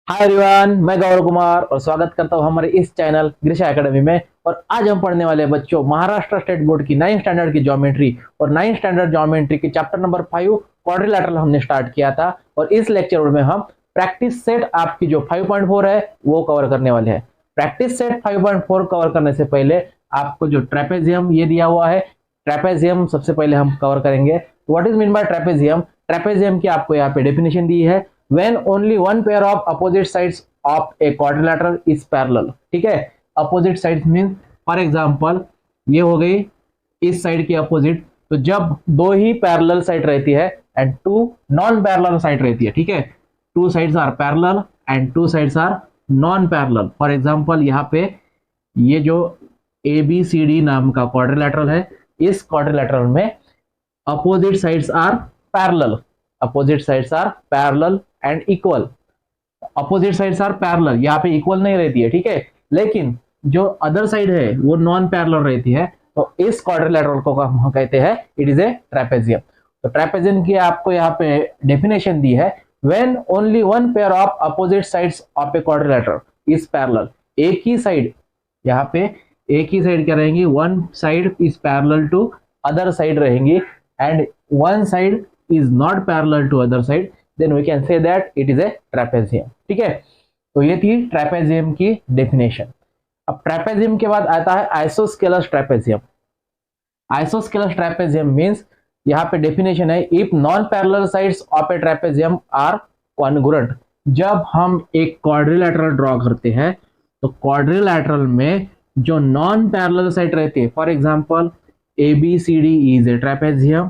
Hi everyone, मैं गौरव कुमार और स्वागत करता हूं हमारे इस चैनल ग्रीशा एकेडमी में। और आज हम पढ़ने वाले बच्चों महाराष्ट्र स्टेट बोर्ड की 9th स्टैंडर्ड की ज्योमेट्री और 9th स्टैंडर्ड ज्योमेट्री के चैप्टर नंबर 5 क्वाड्रिलैटरल हमने स्टार्ट किया था। और इस लेक्चर में हम प्रैक्टिस सेट आपकी जो 5.4 है वो कवर करने वाले हैं। प्रैक्टिस सेट 5.4 कवर करने से पहले आपको जो ट्रेपेजियम ये दिया हुआ है, ट्रेपेजियम सबसे पहले हम कवर करेंगे। What is mean by trapezium? Trapezium की आपको यहाँ पे डेफिनेशन दी है, when only one pair of opposite sides of a quadrilateral is parallel। ठीक है, opposite sides mean for example ये हो गई इस साइड की अपोजिट, तो जब दो ही पैरेलल साइड रहती है and two non parallel side रहती है, ठीक है, two sides are parallel and two sides are non parallel. For example यहाँ पे ये जो ABCD नाम का क्वाड्रिलैटरल है, इस क्वाड्रिलैटरल में opposite sides are parallel, opposite sides are parallel and equal. Opposite sides are parallel, यहाँ पे इक्वल नहीं रहती है, ठीक है, लेकिन जो अदर साइड है वो नॉन पैरेलल रहती है। तो इस क्वाड्रिलैटरल को हम कहते हैं इट इज ए ट्रेपेजियम। तो ट्रेपेजियम की आपको यहाँ पे डेफिनेशन दी है, when only one pair of opposite sides of A quadrilateral is parallel. एक ही साइड, यहाँ पे एक ही साइड क्या रहेंगी, one side is parallel to other side रहेंगी and one side is not parallel to other side, then we can say that it is a trapezium। ठीक है, तो ये थी ट्रेपेजियम की डेफिनेशन। अब ट्रेपेजियम के बाद आता है isosceles trapezium. Isosceles trapezium means यहाँ पे डेफिनेशन है, if non parallel sides of a trapezium are congruent. जब हम एक क्वाड्रिलैटरल ड्रॉ करते हैं तो क्वाड्रिलैटरल में जो नॉन पैरेलल साइड रहती है, for example ABCD is a trapezium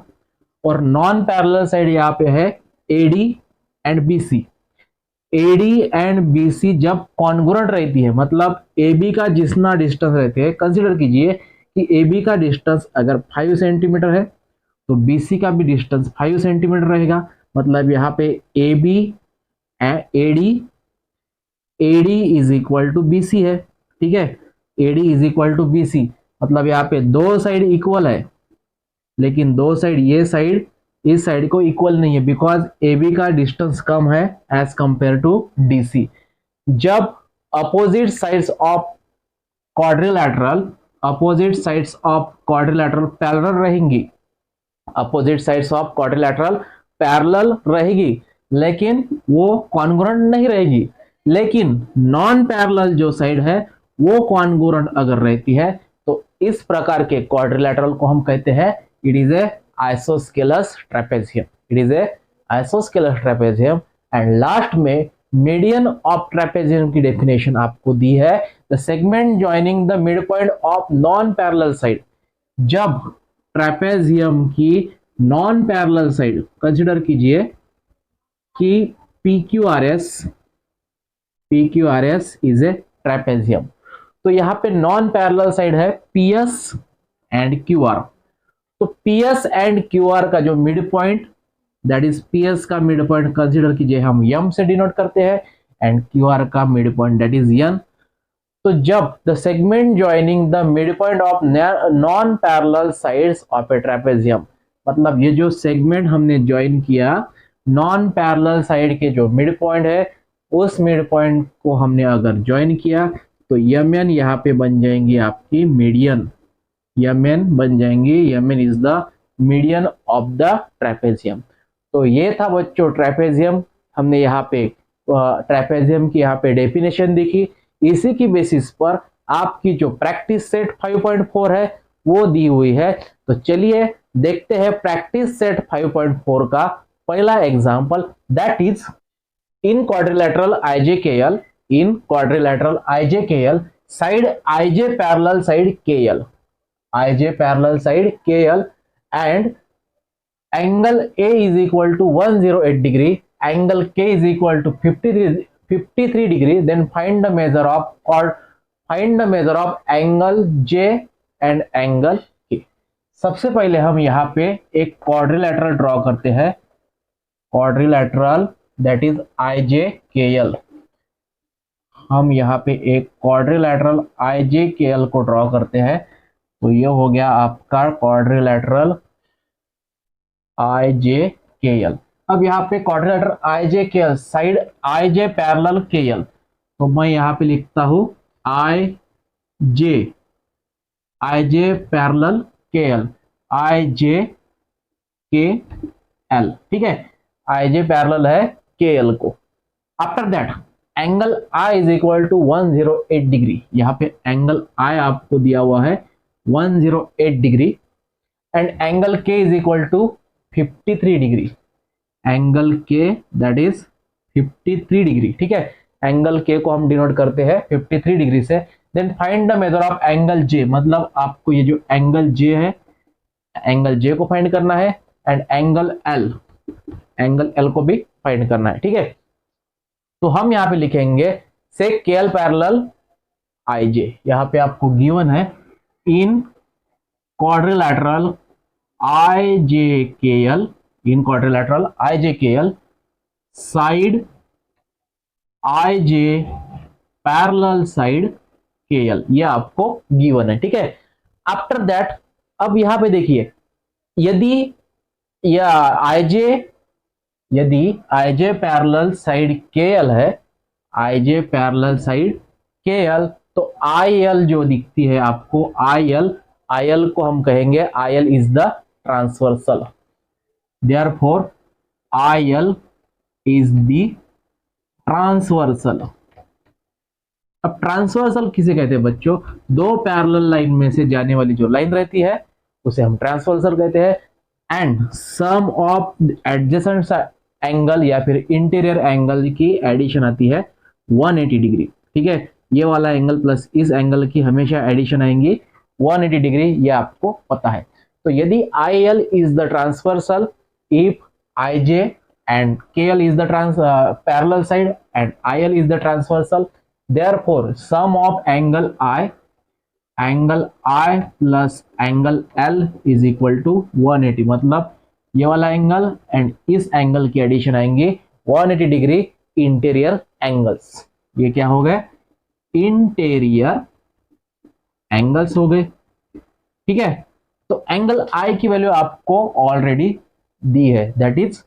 और नॉन पैरेलल साइड यहाँ पे है AD and BC। AD and BC जब कॉन्ग्रुएंट रहती है, मतलब AB का जितना डिस्टेंस रहते हैं, कंसीडर कीजिए कि AB का डिस्टेंस अगर 5 सेंटीमीटर है तो BC का भी डिस्टेंस 5 सेंटीमीटर रहेगा। मतलब यहाँ पे AD is equal to BC है, ठीक है, AD is equal to BC। मतलब यहाँ पे दो साइड इक्वल है, लेकिन दो साइड, ये साइड इस साइड को इक्वल नहीं है, बिकॉज AB का डिस्टेंस कम है एज कंपेयर टू DC। जब opposite sides of quadrilateral, opposite sides of quadrilateral parallel रहेंगी, opposite sides of quadrilateral parallel रहेगी, लेकिन वो कॉन्ग्रुएंट नहीं रहेगी। लेकिन नॉन पैरेलल जो साइड है वो कॉन्ग्रुएंट अगर रहती है तो इस प्रकार के क्वाड्रिलैटरल को हम कहते हैं it is a isosceles trapezium, it is a isosceles trapezium। And last में मीडियन ऑफ ट्रेपेजियम की डेफिनेशन आपको दी है, the segment joining the mid point of non parallel side. जब ट्रेपेजियम की नॉन पैरेलल साइड, कंसीडर कीजिए कि PQRS is a trapezium, तो यहाँ पे नॉन पैरेलल साइड है PS एंड QR। तो PS एंड QR का जो mid point, that is PS का मिड पॉइंट कंसीडर कीजिए हम M से डिनोट करते हैं एंड QR का mid point that is N। तो जब the segment joining the mid point of non parallel sides of a trapezium, मतलब ये जो सेगमेंट हमने ज्वाइन किया नॉन पैरेलल साइड के जो मिड पॉइंट है, उस मिड पॉइंट को हमने अगर ज्वाइन किया तो MN यहाँ पे बन जाएंगी आपकी मीडियन, MN बन जाएंगी, MN is the median of the trapezium. तो ये था बच्चों ट्रेपेजियम। हमने यहाँ पे ट्रेपेजियम की यहाँ पे डेफिनेशन देखी, इसी की बेसिस पर आपकी जो प्रैक्टिस सेट 5.4 है वो दी हुई है। तो चलिए देखते हैं प्रैक्टिस सेट 5.4 का पहला example, that is in quadrilateral IJKL, in quadrilateral IJKL side IJ parallel side KL, IJ parallel side KL and angle A is equal to 108 degree, angle K is equal to 53 degree, then find the measure of angle J and angle K। सबसे पहले हम यहाँ पे एक quadrilateral draw करते हैं, quadrilateral that is IJKL। हम यहाँ पे एक क्वाड्रिलैटरल IJKL को ड्रॉ करते हैं, तो ये हो गया आपका क्वाड्रिलैटरल IJKL। अब यहाँ पे क्वाड्रिलेटरल आई जे के L, side I J parallel के एल, तो मैं यहाँ पे लिखता हूं आई जे पैरेलल के एल, आई जे के एल, ठीक है, आई जे पैरेलल है के एल को। After that angle I is equal to 108 degree, यहाँ पे एंगल आई आपको दिया हुआ है 108 degree, and angle K is equal to 53 degree, angle K that is 53 degree, ठीक है, एंगल के को हम डिनोट करते हैं 53 डिग्री से। Then find the measure of angle J, मतलब आपको ये जो एंगल जे है, एंगल जे को फाइंड करना है, एंड एंगल एल को भी फाइंड करना है, ठीक है। तो हम यहाँ पे लिखेंगे सेक के एल पैरेलल आई जे, यहाँ पे आपको गिवन है इन क्वाड्रिलैटरल आई जे के एल, इन क्वाड्रिलैटरल आई जे के L side I J parallel side K L, ये आपको गिवन है, ठीक है। आफ्टर दैट अब यहां पे देखिए, यदि आई J parallel side K L है, आई J parallel side K L, तो आई एल जो दिखती है आपको, आई एल को हम कहेंगे I L is the transversal, therefore I L is the transversal. अब ट्रांसवर्सल किसे कहते हैं बच्चों, दो पैरेलल लाइन में से जाने वाली जो लाइन रहती है उसे हम ट्रांसवर्सल कहते हैं, and sum of adjacent angle या फिर इंटीरियर एंगल की एडिशन आती है 180 डिग्री, ठीक है, ये वाला एंगल प्लस इस एंगल की हमेशा एडिशन आएंगी 180 डिग्री, ये आपको पता है। तो यदि I L is the transversal if I J and KL is the parallel side and IL is the transversal, therefore sum of angle I plus angle L is equal to 180, मतलब ये वाला angle and इस angle की addition आएंगे 180 degree interior angles, ये क्या हो गए, इंटीरियर एंगल्स हो गए, ठीक है। तो एंगल I की वैल्यू आपको ऑलरेडी दी है, that is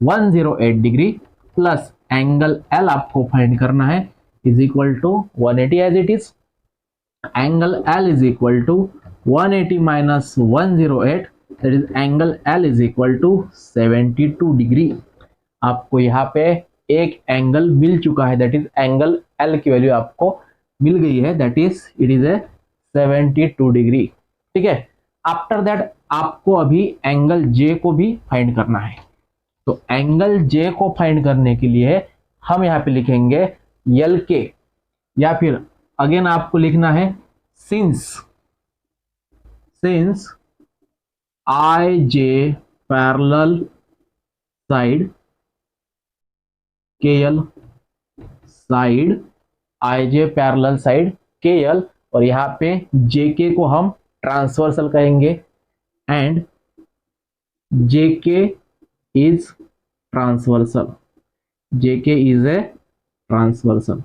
108 degree, plus angle L आपको फाइंड करना है is equal to 180 as it is, angle L is equal to 180 minus 108, that is angle L is equal to 72 degree. आपको यहाँ पे एक एंगल मिल चुका है, दैट इज एंगल एल की वैल्यू आपको मिल गई है, that is it is A 72 degree, ठीक है। आफ्टर दैट आपको अभी एंगल जे को भी फाइंड करना है, तो एंगल जे को फाइंड करने के लिए हम यहां पे लिखेंगे एल के, या फिर अगेन आपको लिखना है since I J parallel side K L, side I J parallel side K L, और यहां पे जे के को हम ट्रांसवर्सल कहेंगे, एंड जे के is transversal, JK is a transversal,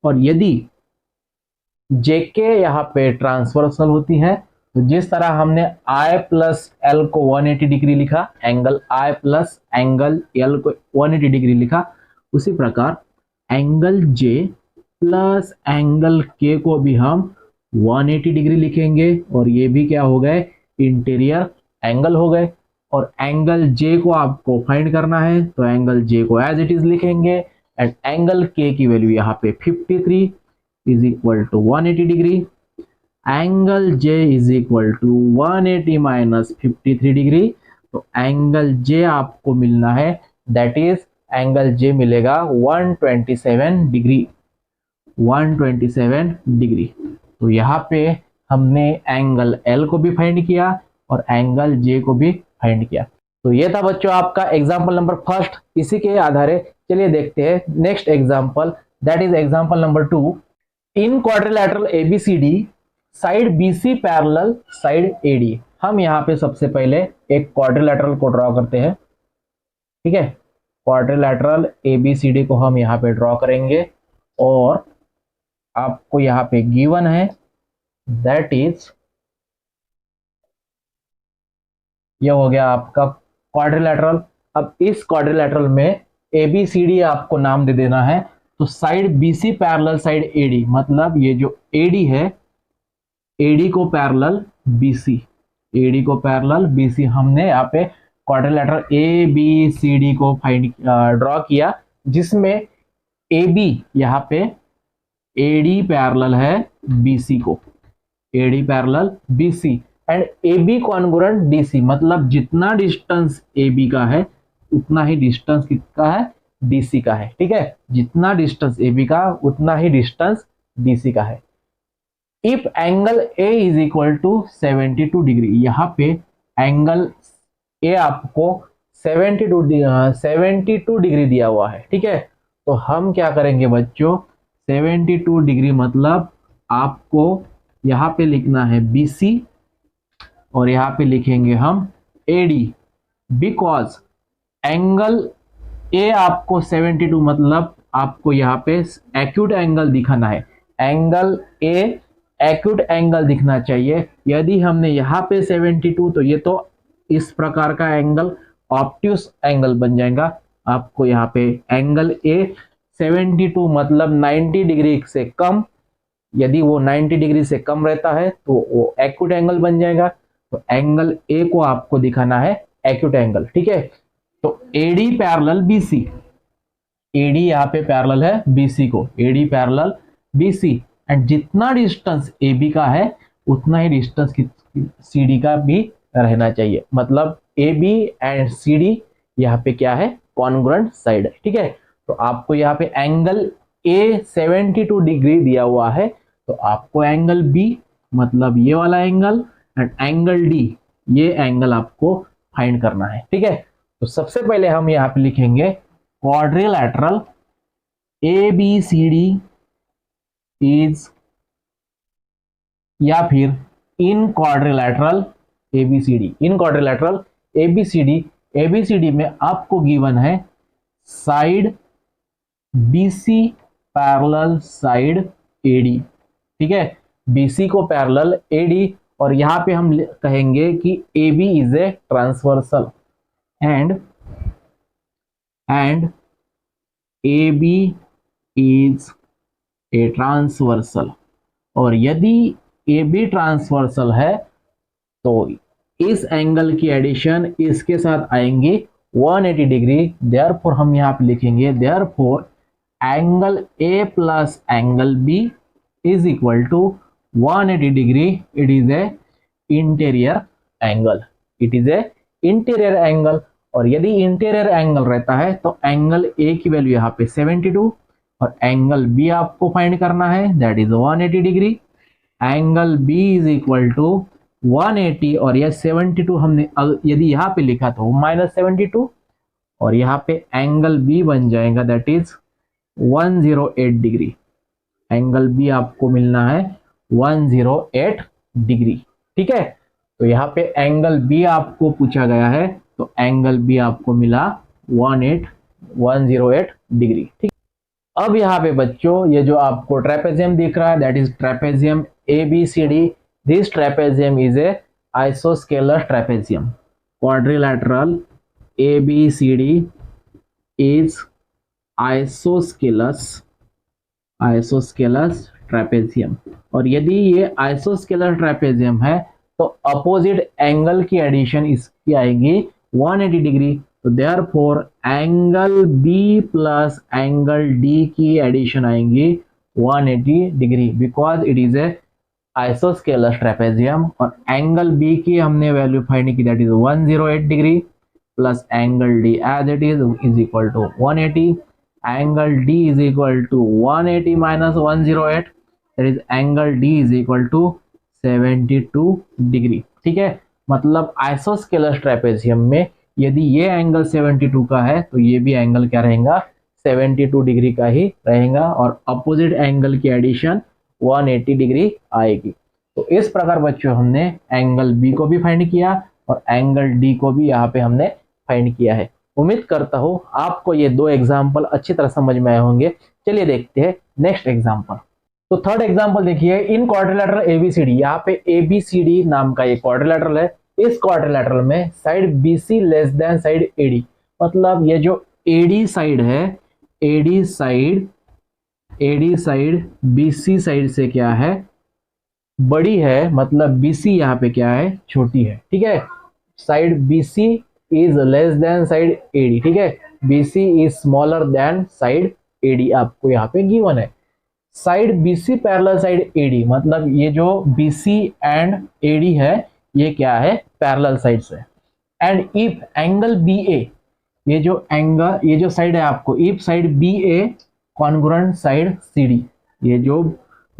और यदि JK यहाँ पे ट्रांसवर्सल होती है तो जिस तरह हमने I प्लस L को 180 डिग्री लिखा, angle I plus angle L को 180 डिग्री लिखा, उसी प्रकार angle J plus angle K को भी हम 180 डिग्री लिखेंगे, और ये भी क्या हो गए, इंटीरियर एंगल हो गए। और एंगल जे को आपको फाइंड करना है, तो एंगल जे को एज इट इज लिखेंगे, एंड एंगल के की वैल्यू यहाँ पे 53 is equal to 180 degree, angle J is equal to 180 minus 53 degree, तो एंगल जे आपको मिलना है, दैट इज एंगल जे मिलेगा 127 डिग्री, 127 डिग्री। तो यहाँ पे हमने एंगल एल को भी फाइंड किया और एंगल जे को भी फाइंड किया। तो ये था बच्चों आपका एग्जांपल नंबर फर्स्ट। इसी के आधारे चलिए देखते हैं next example, that is example number 2। In quadrilateral ABCD side BC parallel side AD. हम यहाँ पे सबसे पहले एक क्वाड्रिलैटरल को ड्रॉ करते हैं, ठीक है। क्वाड्रिलैटरल एबीसीडी को हम यहाँ पे ड्रॉ करेंगे, और आपको यहाँ पे गिवन है दैट इज, ये हो गया आपका क्वाड्रिलैटरल। अब इस क्वाड्रिलेटरल में ABCD आपको नाम दे देना है। तो side BC parallel side AD, मतलब ये जो AD है, AD को पैरेलल BC, AD को पैरेलल BC, हमने यहाँ पे क्वाड्रिलेटरल ABCD को फाइंड ड्रॉ किया, जिसमें AB यहाँ पे AD पैरेलल है BC को, AD parallel BC and AB congruent DC, मतलब जितना डिस्टेंस AB का है उतना ही डिस्टेंस किसका है, DC का है। ठीक है, जितना डिस्टेंस AB का उतना ही डिस्टेंस DC का है। If angle A is equal to 72 degree, यहाँ पे एंगल A आपको 72 डिग्री दिया हुआ है। ठीक है, तो हम क्या करेंगे बच्चों, 72 डिग्री मतलब आपको यहाँ पे लिखना है BC और यहाँ पे लिखेंगे हम AD, बिकॉज एंगल A आपको 72 मतलब आपको यहाँ पे एक्यूट एंगल दिखाना है, एंगल A एक्यूट एंगल दिखना चाहिए। यदि हमने यहाँ पे 72 तो ये तो इस प्रकार का एंगल ऑब्ट्यूस एंगल बन जाएगा। आपको यहाँ पे एंगल A 72 मतलब 90 डिग्री से कम, यदि वो 90 डिग्री से कम रहता है तो वो एक्यूट एंगल बन जाएगा। तो एंगल A को आपको दिखाना है एक्यूट एंगल। ठीक है, तो AD पैरेलल BC, AD यहाँ पे पैरेलल है BC को, AD पैरेलल BC एंड जितना डिस्टेंस AB का है उतना ही डिस्टेंस CD का भी रहना चाहिए, मतलब AB एंड CD यहाँ पे क्या है, कॉन्ग्रुएंट साइड है। ठीक है, तो आपको यहाँ पे एंगल A 72 डिग्री दिया हुआ है, तो आपको एंगल B मतलब ये वाला एंगल एंड एंगल D, ये एंगल आपको फाइंड करना है। ठीक है, तो सबसे पहले हम यहाँ पे लिखेंगे क्वाड्रिलेटरल ABCD इज, या फिर इन क्वाड्रिलेटरल ABCD, इन क्वाड्रिलेटरल ABCD में आपको गिवन है side BC parallel side AD। ठीक है, BC को पैरेलल AD, और यहाँ पे हम कहेंगे कि AB is a transversal and AB is a transversal, और यदि AB ट्रांसवर्सल है तो इस एंगल की एडिशन इसके साथ आएंगी 180 डिग्री। देयरफॉर हम यहाँ पे लिखेंगे therefore angle A plus angle B is equal to 180 degree, it is a interior angle, it is a interior angle. और यदि इंटीरियर एंगल रहता है तो एंगल A की वैल्यू यहाँ पे 72 और एंगल B आपको फाइंड करना है, that is 180 degree. Angle B is equal to 180 और यह 72 हमने यदि यहाँ पे लिखा तो -72, और यहाँ पे एंगल B बन जाएगा that is 108 degree. Angle B आपको मिलना है 108 डिग्री। ठीक है, तो यहाँ पे एंगल B आपको पूछा गया है, तो एंगल B आपको मिला 108 डिग्री। ठीक, अब यहाँ पे बच्चों ये जो आपको ट्रेपेजियम दिख रहा है that is trapezium ABCD, this trapezium is a isosceles trapezium. Quadrilateral ABCD is isosceles trapezium, और यदि ये आइसोस्केलस ट्रेपेजियम है तो अपोजिट एंगल की एडिशन इसकी आएगी 180 डिग्री। तो therefore angle B plus angle D की एडिशन आएंगी 180 degree, because it is a isosceles trapezium. और एंगल B की हमने वैल्यू फाइंड की that is 108 degree plus angle D as it is equal to 180, angle D is equal to 180 minus 108, that is angle D is equal to 72 degree. ठीक है, मतलब isosceles trapezium में यदि ये angle 72 का है तो ये भी एंगल क्या रहेगा, 72 डिग्री का ही रहेगा, और अपोजिट एंगल की एडिशन 180 डिग्री आएगी। तो इस प्रकार बच्चों हमने एंगल B को भी फाइंड किया और एंगल D को भी यहाँ पे हमने फाइंड किया है। उम्मीद करता हूँ आपको ये दो एग्जाम्पल अच्छी तरह समझ में आए होंगे। चलिए देखते हैं नेक्स्ट एग्जाम्पल। तो थर्ड एग्जाम्पल देखिए, इन क्वाड्रिलेटरल ABCD, यहाँ पे ABCD नाम का ये क्वाड्रिलेटरल है। इस क्वाड्रिलेटरल में side BC less than side AD, मतलब ये जो एडी साइड है, AD side, AD side BC side से क्या है, बड़ी है, मतलब बीसी यहाँ पे क्या है, छोटी है। ठीक है, side BC is less than side AD. ठीक है, BC is smaller than side AD, आपको यहाँ पे गिवन है। Side BC parallel side AD, मतलब ये जो बीसी एंड एडी है ये क्या है, पैरेलल साइड से। And if angle B A, ये जो एंगल, ये जो साइड है आपको, if side B A congruent side C D, ये जो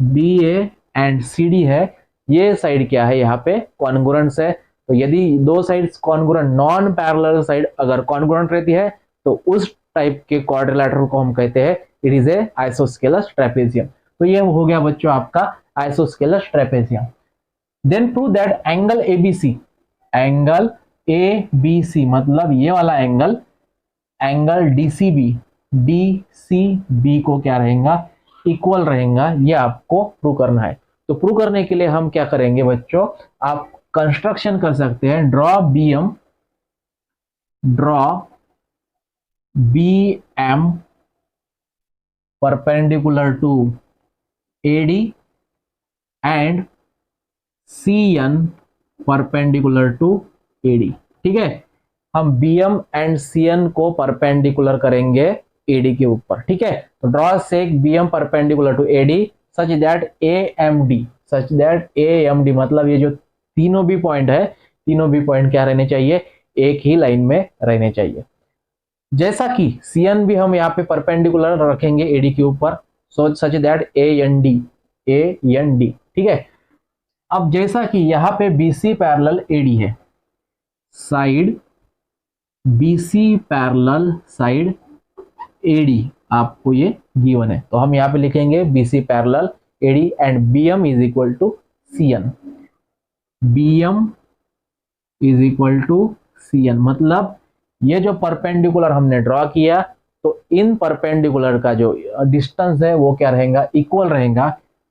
B A and C D है ये साइड क्या है, यहाँ पे कॉन्ग्रुएंट है। तो यदि दो sides congruent, non parallel side अगर कॉन्ग्रुएंट रहती है तो उस टाइप के क्वाड्रिलेटरल को हम कहते हैं it is a isosceles trapezium. तो ये हो गया बच्चों आपका isosceles trapezium. Then prove that angle ABC, angle ABC मतलब ये वाला एंगल, एंगल डीसीबी, डीसीबी को क्या रहेगा, इक्वल रहेगा। ये आपको प्रूव करना है। तो प्रूव करने के लिए हम क्या करेंगे बच्चों, आप कंस्ट्रक्शन कर सकते हैं, draw BM, draw BM perpendicular to AD and CN perpendicular to AD. ठीक है, हम बीएम एंड सीएन को परपेंडिकुलर करेंगे एडी के ऊपर। ठीक है, तो draw sec BM perpendicular to AD such that AMD, such that AMD मतलब ये जो तीनों भी पॉइंट है, तीनों भी पॉइंट क्या रहने चाहिए, एक ही लाइन में रहने चाहिए। जैसा कि सीएन भी हम यहाँ पे परपेंडिकुलर रखेंगे एडी के ऊपर, so such that AND, AND. ठीक है, अब जैसा कि यहाँ पे बीसी पैरेलल एडी है, side BC parallel side AD आपको ये गिवन है, तो हम यहाँ पे लिखेंगे BC parallel AD and BM is equal to CN, BM is equal to CN मतलब ये जो परपेंडिकुलर हमने ड्रॉ किया तो इन परपेंडिकुलर का जो डिस्टेंस है वो क्या रहेगा, इक्वल रहेगा।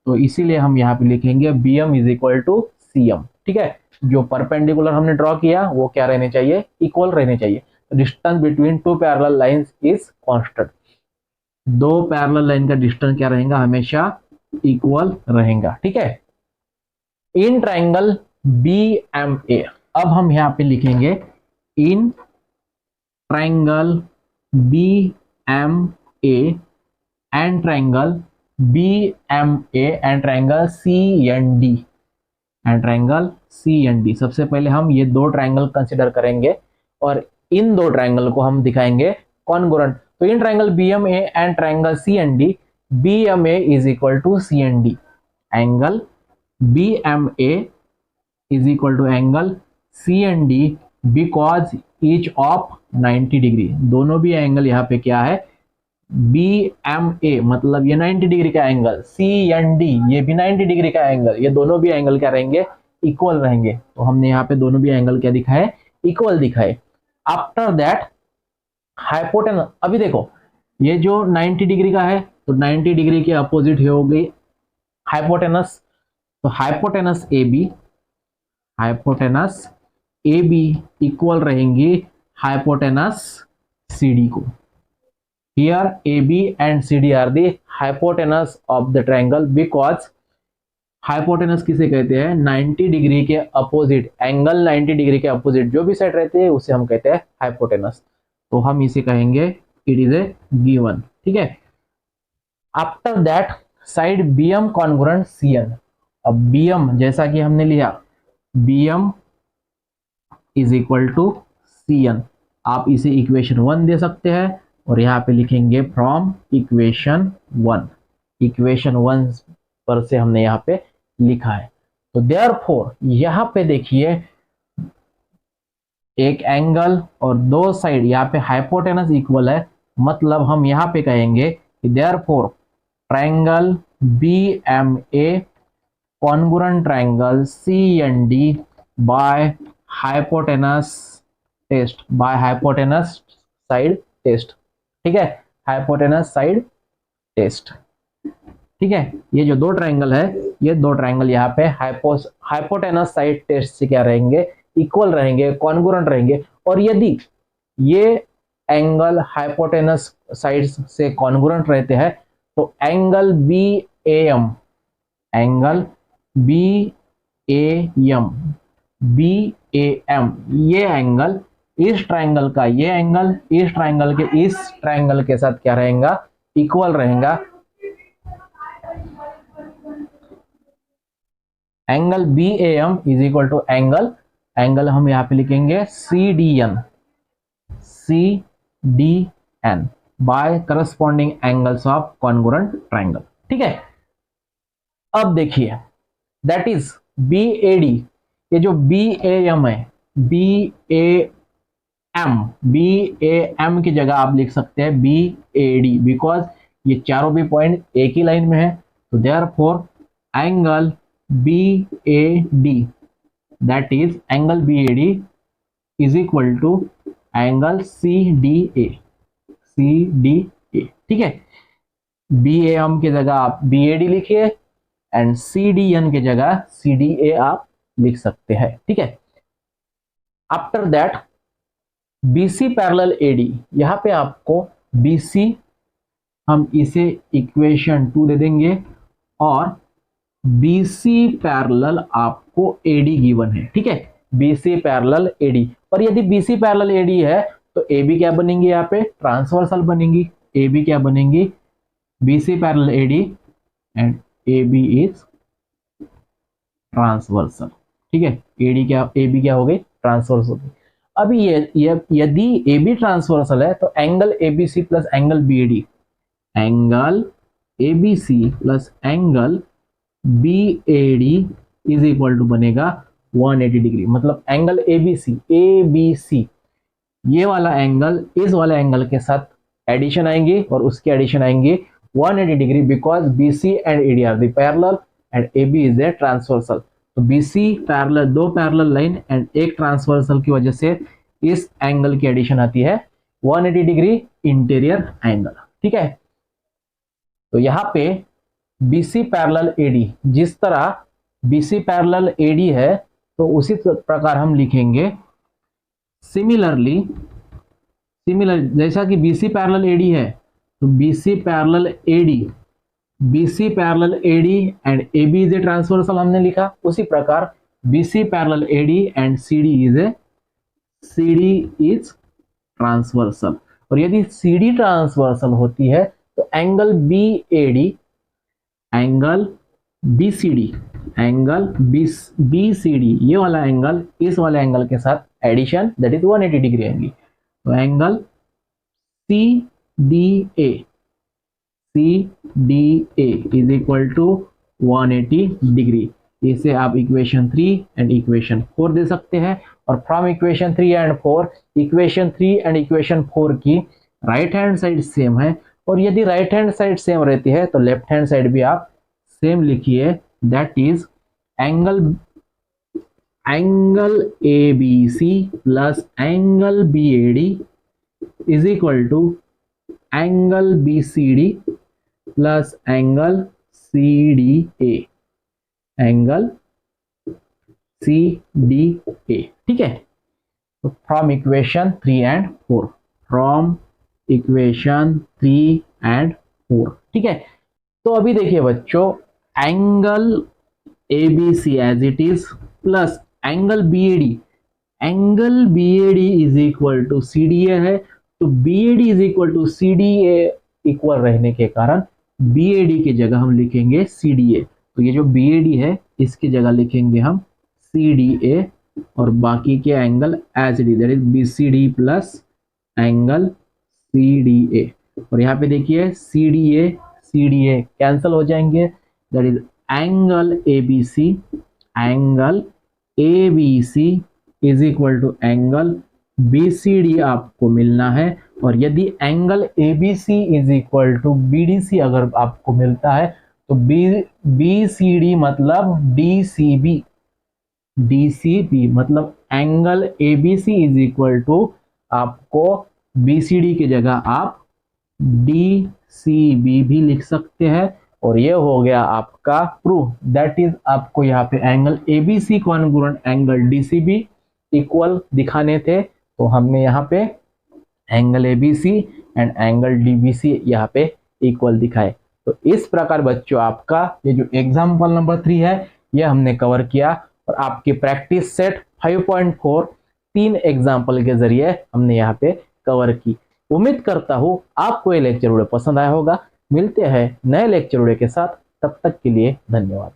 तो इसीलिए हम यहाँ पे लिखेंगे BM is equal to CM. ठीक है, जो परपेंडिकुलर हमने ड्रॉ किया वो क्या रहने चाहिए, इक्वल रहने चाहिए। Distance between two parallel lines is constant, दो पैरेलल लाइन का डिस्टेंस क्या रहेगा, हमेशा इक्वल रहेगा। ठीक है, इन ट्राइंगल बीएमए, अब हम यहाँ पे लिखेंगे इन triangle BMA and triangle BMA and triangle C&D, and triangle C&D. सबसे पहले हम ये दो ट्राइंगल कंसिडर करेंगे और इन दो ट्राइंगल को हम दिखाएंगे कॉन्ग्रुएंट। तो in triangle BMA and triangle CND, BMA is equal to CND, angle BMA is equal to angle CND because each of 90 degree, दोनों भी एंगल यहाँ पे क्या है, बीएमए मतलब ये 90 डिग्री का एंगल, सीएनडी ये भी 90 डिग्री का एंगल, ये दोनों भी एंगल क्या रहेंगे, इक्वल रहेंगे। तो हमने यहाँ पे दोनों भी एंगल क्या दिखाए, इक्वल दिखाए। आफ्टर दैट हाइपोटेनस, अभी देखो ये जो 90 डिग्री का है तो 90 डिग्री के अपोजिट हो गई हाइपोटेनस, तो hypotenuse A B, hypotenuse A B equal रहेंगी हाइपोटेनस सी डी को। Here A B and C D are the hypotenuse of the triangle because hypotenuse किसे कहते हैं, 90 डिग्री के अपोजिट, एंगल 90 डिग्री के अपोजिट जो भी साइड रहते हैं उसे हम कहते हैं हाइपोटेनस। तो हम इसे कहेंगे इट इज ए गिवन। ठीक है, after that side BM congruent CN, अब बीएम जैसा कि हमने लिया BM is equal to CN, आप इसे इक्वेशन 1 दे सकते हैं और यहाँ पे लिखेंगे फ्रॉम इक्वेशन 1, इक्वेशन 1 पर से हमने यहाँ पे लिखा है। तो देयरफॉर यहाँ पे देखिए एक एंगल और दो साइड यहाँ पे हाइपोटेनस इक्वल है, मतलब हम यहाँ पे कहेंगे कि therefore triangle BMA congruent triangle CND by hypotenuse test, by hypotenuse side test. ठीक है, हाइपोटेनस साइड टेस्ट। ठीक है, ये जो दो ट्राइंगल है, ये दो ट्राइंगल यहाँ पे हाइपोटेनस साइड टेस्ट से क्या रहेंगे, इक्वल रहेंगे, कॉन्ग्रुएंट रहेंगे। और यदि ये एंगल हाइपोटेनस साइड्स से कॉन्ग्रुएंट रहते हैं तो एंगल BAM, एंगल BAM ये एंगल इस ट्राइंगल का, ये एंगल इस ट्राइंगल के इस ट्राइंगल के साथ क्या रहेगा, इक्वल रहेगा। Angle BAM is equal to angle हम यहां पे लिखेंगे CDN by corresponding angles of congruent triangle. ठीक है, अब देखिए दैट इज BAD, ये जो BAM है, BAM की जगह आप लिख सकते हैं BAD, बिकॉज ये चारों भी पॉइंट एक ही लाइन में है। तो therefore angle BAD, that is angle BAD is equal to angle CDA। ठीक है, BAM की जगह आप BAD लिखिए एंड CDN की जगह CDA आप लिख सकते हैं। ठीक है, after that BC parallel AD, यहां पे आपको BC हम इसे इक्वेशन 2 दे देंगे और BC पैरेलल आपको AD गिवन है। ठीक है, BC पैरेलल AD, और यदि BC पैरेलल AD है तो AB क्या बनेंगी, यहाँ पे ट्रांसवर्सल बनेंगी। AB क्या बनेंगी, BC parallel AD and AB is transversal. ठीक है, AB क्या हो गई, ट्रांसवर्सल। अभी ये यदि AB ट्रांसवर्सल है तो angle ABC plus angle BAD, angle ABC plus angle BAD is equal to बनेगा 180 डिग्री। मतलब एंगल ABC ये वाला एंगल इस वाले एंगल के साथ एडिशन आएंगे और उसके एडिशन आएंगे 180 degree, because BC and AD are the parallel and AB is a transversal. तो BC पैरेलल, दो पैरेलल लाइन एंड एक ट्रांसवर्सल की वजह से इस एंगल की एडिशन आती है 180 डिग्री इंटीरियर एंगल। ठीक है, तो यहाँ पे BC पैरेलल AD, जिस तरह BC पैरेलल AD है तो उसी प्रकार हम लिखेंगे सिमिलर जैसा कि BC पैरेलल AD है तो BC parallel AD and AB is a transversal हमने लिखा, उसी प्रकार BC parallel AD and CD is transversal. और यदि CD ट्रांसवर्सल होती है तो एंगल BCD ये वाला एंगल इस वाले एंगल के साथ एडिशन, दैट इज 180 डिग्री आएंगी। तो angle CDA is equal to 180 degree. इसे आप इक्वेशन 3 एंड इक्वेशन 4 दे सकते हैं, और from equation 3 and 4, equation 3 and equation 4 की राइट हैंड साइड सेम है, और यदि राइट हैंड साइड सेम रहती है तो लेफ्ट हैंड साइड भी आप सेम लिखिए, that is angle ABC plus angle BAD is equal to angle BCD plus angle CDA, angle CDA। ठीक है, तो from equation 3 and 4, from equation 3 and 4। ठीक है, तो अभी देखिए बच्चों, angle ABC as it is plus angle BAD is equal to CDA है, तो BAD is equal to CDA equal रहने के कारण BAD की जगह हम लिखेंगे CDA। तो ये जो BAD है इसकी जगह लिखेंगे हम CDA, और बाकी के angle as it is, that is BCD plus angle CDA। और यहाँ पे देखिए CDA कैंसिल हो जाएंगे, that is angle ABC is equal to angle BCD आपको मिलना है। और यदि angle ABC is equal to BDC अगर आपको मिलता है तो BCD मतलब DCB मतलब angle ABC is equal to आपको BCD की जगह आप DCB भी लिख सकते हैं। और ये हो गया आपका प्रूफ, दैट इज आपको यहाँ पे angle ABC congruent angle DCB equal दिखाने थे, तो हमने यहाँ पे angle ABC and angle DBC यहाँ पे इक्वल दिखाए। तो इस प्रकार बच्चों आपका ये जो एग्जाम्पल नंबर 3 है ये हमने कवर किया और आपकी प्रैक्टिस सेट 5.4 3 एग्जाम्पल के जरिए हमने यहाँ पे कवर की। उम्मीद करता हूँ आपको ये लेक्चर वीडियो पसंद आया होगा। मिलते हैं नए लेक्चर वीडियो के साथ, तब तक के लिए धन्यवाद।